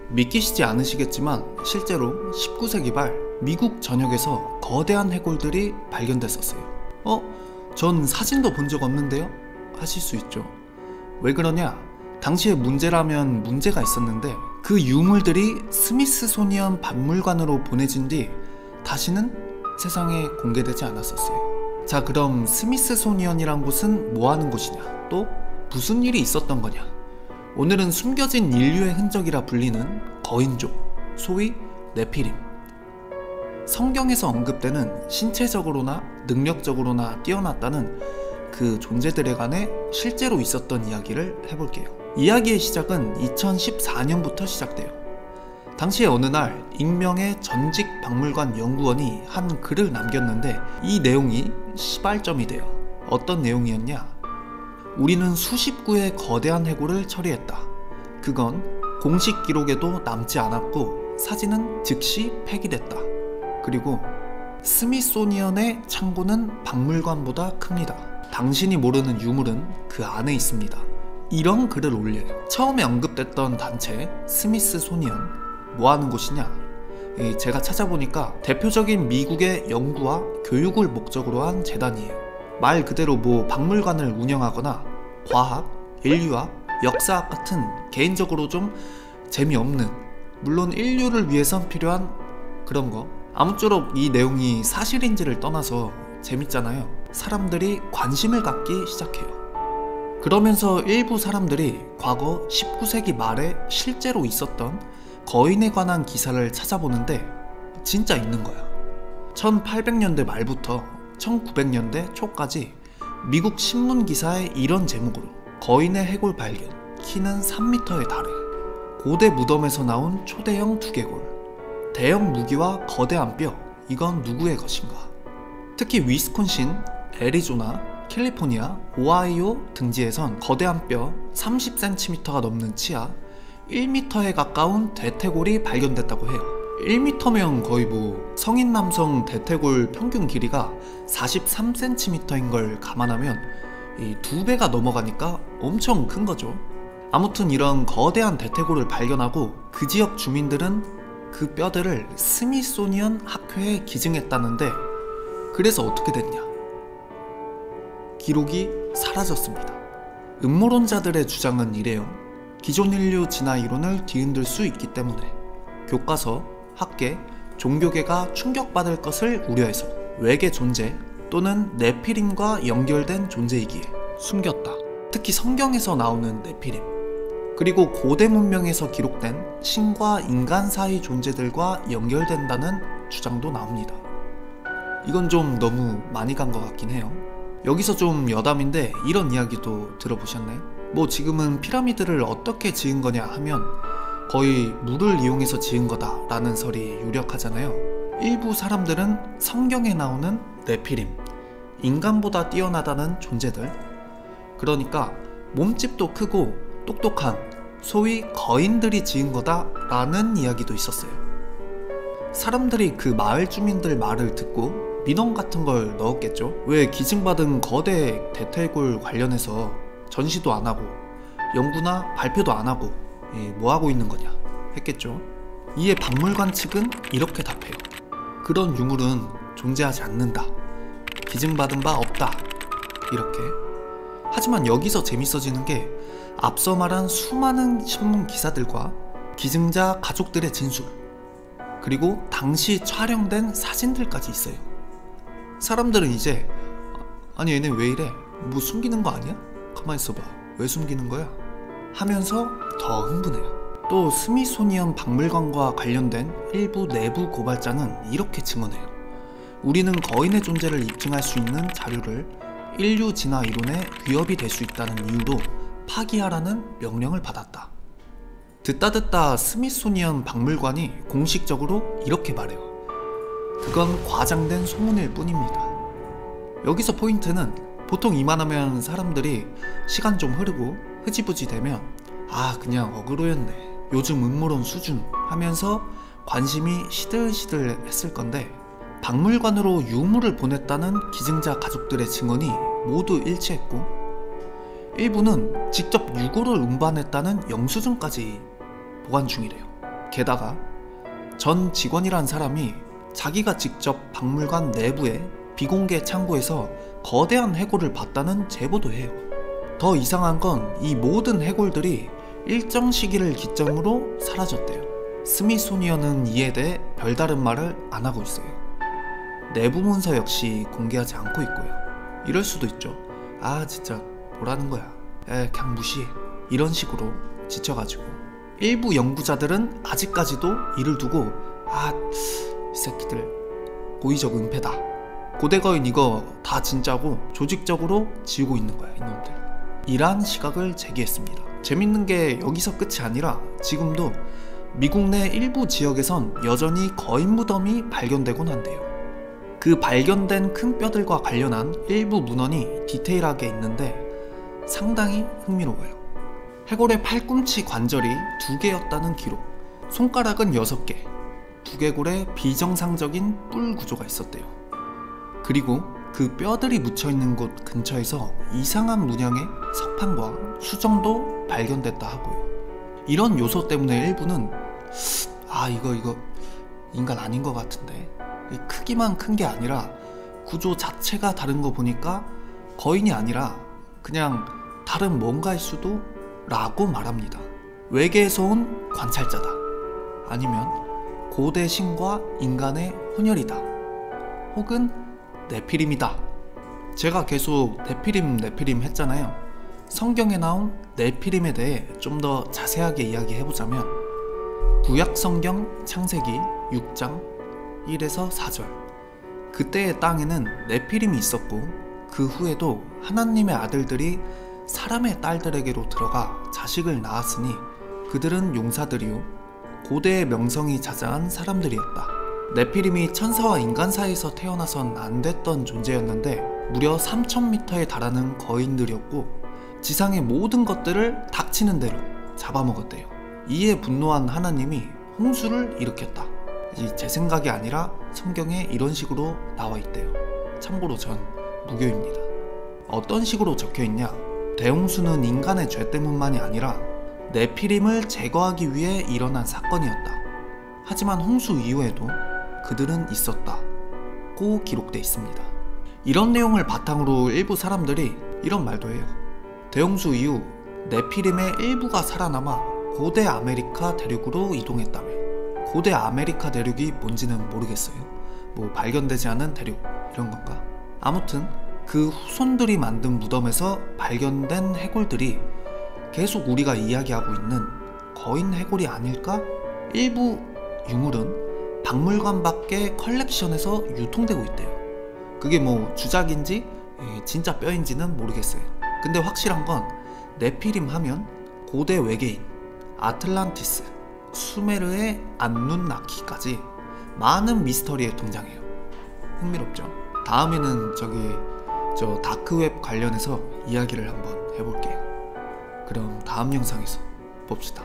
믿기시지 않으시겠지만 실제로 19세기 말 미국 전역에서 거대한 해골들이 발견됐었어요. 전 사진도 본 적 없는데요? 하실 수 있죠. 왜 그러냐? 당시에 문제라면 문제가 있었는데 그 유물들이 스미스소니언 박물관으로 보내진 뒤 다시는 세상에 공개되지 않았었어요. 자, 그럼 스미스소니언이란 곳은 뭐하는 곳이냐? 또 무슨 일이 있었던 거냐? 오늘은 숨겨진 인류의 흔적이라 불리는 거인족, 소위 네피림. 성경에서 언급되는 신체적으로나 능력적으로나 뛰어났다는 그 존재들에 관해 실제로 있었던 이야기를 해볼게요. 이야기의 시작은 2014년부터 시작돼요. 당시에 어느 날 익명의 전직 박물관 연구원이 한 글을 남겼는데 이 내용이 시발점이 돼요. 어떤 내용이었냐? 우리는 수십 구의 거대한 해골을 처리했다. 그건 공식 기록에도 남지 않았고 사진은 즉시 폐기됐다. 그리고 스미소니언의 창고는 박물관보다 큽니다. 당신이 모르는 유물은 그 안에 있습니다. 이런 글을 올려요. 처음에 언급됐던 단체 스미스소니언, 뭐하는 곳이냐? 제가 찾아보니까 대표적인 미국의 연구와 교육을 목적으로 한 재단이에요. 말 그대로 박물관을 운영하거나 과학, 인류학, 역사학 같은 개인적으로 좀 재미없는, 물론 인류를 위해선 필요한 그런 거, 아무쪼록 이 내용이 사실인지를 떠나서 재밌잖아요. 사람들이 관심을 갖기 시작해요. 그러면서 일부 사람들이 과거 19세기 말에 실제로 있었던 거인에 관한 기사를 찾아보는데 진짜 있는 거야. 1800년대 말부터 1900년대 초까지 미국 신문 기사에 이런 제목으로 거인의 해골 발견, 키는 3m에 달해, 고대 무덤에서 나온 초대형 두개골, 대형 무기와 거대한 뼈, 이건 누구의 것인가? 특히 위스콘신, 애리조나, 캘리포니아, 오하이오 등지에선 거대한 뼈 30cm가 넘는 치아, 1m에 가까운 대퇴골이 발견됐다고 해요. 1m면 거의 성인 남성 대퇴골 평균 길이가 43cm인 걸 감안하면 이 2배가 넘어가니까 엄청 큰 거죠. 아무튼 이런 거대한 대퇴골을 발견하고 그 지역 주민들은 그 뼈들을 스미소니언 학회에 기증했다는데, 그래서 어떻게 됐냐? 기록이 사라졌습니다. 음모론자들의 주장은 이래요. 기존 인류 진화 이론을 뒤흔들 수 있기 때문에 교과서, 학계, 종교계가 충격받을 것을 우려해서 외계 존재 또는 네피림과 연결된 존재이기에 숨겼다. 특히 성경에서 나오는 네피림, 그리고 고대 문명에서 기록된 신과 인간 사이 존재들과 연결된다는 주장도 나옵니다. 이건 좀 너무 많이 간 것 같긴 해요. 여기서 좀 여담인데 이런 이야기도 들어보셨나요? 지금은 피라미드를 어떻게 지은 거냐 하면 거의 물을 이용해서 지은 거다 라는 설이 유력하잖아요. 일부 사람들은 성경에 나오는 네피림, 인간보다 뛰어나다는 존재들, 그러니까 몸집도 크고 똑똑한 소위 거인들이 지은 거다 라는 이야기도 있었어요. 사람들이 그 마을 주민들 말을 듣고 민원 같은 걸 넣었겠죠. 왜 기증받은 거대 대퇴골 관련해서 전시도 안 하고 연구나 발표도 안 하고 뭐 하고 있는 거냐 했겠죠. 이에 박물관 측은 이렇게 답해요. 그런 유물은 존재하지 않는다. 기증받은 바 없다. 이렇게. 하지만 여기서 재밌어지는 게 앞서 말한 수많은 신문 기사들과 기증자 가족들의 진술, 그리고 당시 촬영된 사진들까지 있어요. 사람들은 이제 아니 얘네 왜 이래? 숨기는 거 아니야? 가만히 있어봐. 왜 숨기는 거야? 하면서 더 흥분해요. 또 스미소니언 박물관과 관련된 일부 내부 고발자는 이렇게 증언해요. 우리는 거인의 존재를 입증할 수 있는 자료를 인류 진화 이론에 위협이 될 수 있다는 이유로 파기하라는 명령을 받았다. 듣다 스미소니언 박물관이 공식적으로 이렇게 말해요. 그건 과장된 소문일 뿐입니다. 여기서 포인트는 보통 이만하면 사람들이 시간 좀 흐르고 흐지부지 되면 그냥 어그로였네, 요즘 음모론 수준 하면서 관심이 시들시들 했을 건데, 박물관으로 유물을 보냈다는 기증자 가족들의 증언이 모두 일치했고 일부는 직접 유골을 운반했다는 영수증까지 보관 중이래요. 게다가 전 직원이란 사람이 자기가 직접 박물관 내부의 비공개 창고에서 거대한 해골을 봤다는 제보도 해요. 더 이상한 건 이 모든 해골들이 일정 시기를 기점으로 사라졌대요. 스미소니언은 이에 대해 별다른 말을 안 하고 있어요. 내부 문서 역시 공개하지 않고 있고요. 이럴 수도 있죠. 아 진짜 뭐라는 거야, 그냥 무시해, 이런 식으로 지쳐가지고 일부 연구자들은 아직까지도 이를 두고 이 새끼들 고의적 은폐다, 고대거인 이거 다 진짜고 조직적으로 지우고 있는 거야 이놈들, 이란 시각을 제기했습니다. 재밌는 게 여기서 끝이 아니라 지금도 미국 내 일부 지역에선 여전히 거인 무덤이 발견되곤 한대요. 그 발견된 큰 뼈들과 관련한 일부 문헌이 디테일하게 있는데 상당히 흥미로워요. 해골의 팔꿈치 관절이 2개였다는 기록, 손가락은 6개, 두개골에 비정상적인 뿔 구조가 있었대요. 그리고 그 뼈들이 묻혀있는 곳 근처에서 이상한 문양의 석판과 수정도 발견됐다 하고요. 이런 요소 때문에 일부는 이거 인간 아닌 것 같은데, 크기만 큰 게 아니라 구조 자체가 다른 거 보니까 거인이 아니라 그냥 다른 뭔가일 수도 라고 말합니다. 외계에서 온 관찰자다, 아니면 고대 신과 인간의 혼혈이다, 혹은 네피림이다. 제가 계속 네피림 했잖아요. 성경에 나온 네피림에 대해 좀 더 자세하게 이야기해보자면 구약성경 창세기 6장 1에서 4절, 그때의 땅에는 네피림이 있었고 그 후에도 하나님의 아들들이 사람의 딸들에게로 들어가 자식을 낳았으니 그들은 용사들이요 고대의 명성이 자자한 사람들이었다. 네피림이 천사와 인간 사이에서 태어나선 안 됐던 존재였는데 무려 3000m에 달하는 거인들이었고 지상의 모든 것들을 닥치는 대로 잡아먹었대요. 이에 분노한 하나님이 홍수를 일으켰다. 제 생각이 아니라 성경에 이런 식으로 나와 있대요. 참고로 전 무교입니다. 어떤 식으로 적혀있냐, 대홍수는 인간의 죄 때문만이 아니라 네피림을 제거하기 위해 일어난 사건이었다. 하지만 홍수 이후에도 그들은 있었다고 기록돼 있습니다. 이런 내용을 바탕으로 일부 사람들이 이런 말도 해요. 대홍수 이후 네피림의 일부가 살아남아 고대 아메리카 대륙으로 이동했다며. 고대 아메리카 대륙이 뭔지는 모르겠어요. 뭐 발견되지 않은 대륙 이런 건가? 아무튼 그 후손들이 만든 무덤에서 발견된 해골들이 계속 우리가 이야기하고 있는 거인 해골이 아닐까? 일부 유물은 박물관 밖의 컬렉션에서 유통되고 있대요. 그게 뭐 주작인지 진짜 뼈인지는 모르겠어요. 근데 확실한 건 네피림 하면 고대 외계인, 아틀란티스, 수메르의 안눈나키까지 많은 미스터리에 등장해요. 흥미롭죠? 다음에는 저 다크웹 관련해서 이야기를 한번 해볼게요. 그럼 다음 영상에서 봅시다.